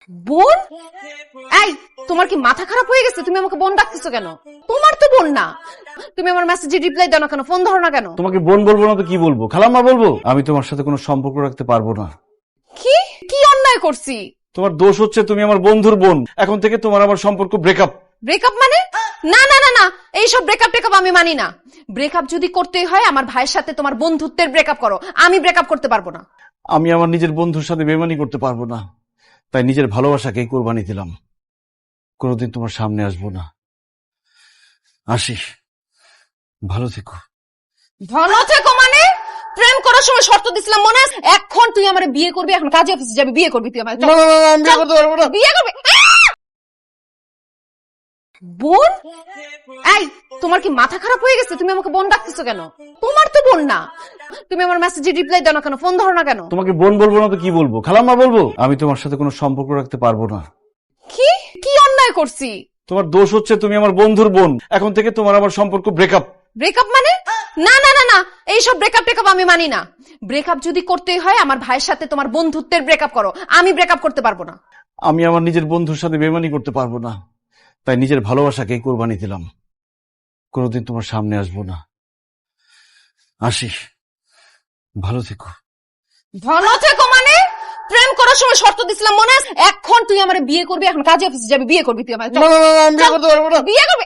বোন? এই, তোমার কি মাথা খারাপ হয়ে গেছে? তুমি আমাকে বোন ডাকতেছো কেন? তোমার তো বোন না। তুমি আমার মেসেজে রিপ্লাই দাও না কেন? ফোন ধরো না কেন? তোমাকে বোন বলবো না তো কি বলবো? খালাম্মা বলবো? আমি তোমার সাথে কোনো সম্পর্ক রাখতে পারবো না। কি কি অন্যায় করছি? তোমার দোষ হচ্ছে তুমি আমার বন্ধুর বোন। এখন থেকে তোমার আমার সম্পর্ক ব্রেকআপ। ব্রেকআপ মানে? না না না না, এইসব ব্রেকআপ টেকআপ আমি মানি না। ব্রেকআপ যদি করতেই হয় আমার ভাইয়ের সাথে তোমার বন্ধুত্বের ব্রেকআপ করো, আমি ব্রেকআপ করতে পারবো না। আমি আমার নিজের বন্ধুর সাথে বেমানি করতে পারবো না, তাই নিজের ভালোবাসাকেই কোরবানি দিলাম। কোনোদিন তোমার সামনে আসবো না। আসি, ভালো থেকো। ভালো থেকো মানে? প্রেম করার সময় শর্ত দিছিলাম মনে আছে? এখন তুই আমার বিয়ে করবি, এখন কাজে অফিসে যাবি, বিয়ে করবি তুই আমার। না না না, আমি বিয়ে করতে পারবো না। বিয়ে করবি? বোন? এই, তোমার কি মাথা খারাপ হয়ে গেছে? তুমি আমাকে বোন ডাকতেছো কেন? তোমার তো বোন না। তুমি আমার মেসেজে রিপ্লাই দাও না কেন? ফোন ধরো না কেন? তোমাকে বোন বলবো না তো কি বলবো? খালাম্মা বলবো? আমি তোমার সাথে কোনো সম্পর্ক রাখতে পারবো না। কি কি অন্যায় করছি? তোমার দোষ হচ্ছে তুমি আমার বন্ধুর বোন। এখন থেকে তোমার আমার সম্পর্ক ব্রেকআপ। ব্রেকআপ মানে? না না না না, এইসব ব্রেকআপ টেকআপ আমি মানি না। ব্রেকআপ যদি করতেই হয় আমার ভাইয়ের সাথে তোমার বন্ধুত্বের ব্রেকআপ করো, আমি ব্রেকআপ করতে পারবো না। আমি আমার নিজের বন্ধুর সাথে বেমানি করতে পারবো না, তাই নিজের ভালোবাসাকেই কোরবানি দিলাম। কোনোদিন তোমার সামনে আসবো না। আসি, ভালো থেকো। ভালো থেকো মানে? প্রেম করার সময় শর্ত দিছিলাম মনে আছে? এখন তুই আমার বিয়ে করবি, এখন কাজে অফিসে যাবি, বিয়ে করবি তুই আমার। না না না, আমি বিয়ে করতে পারবো না। বিয়ে করবি?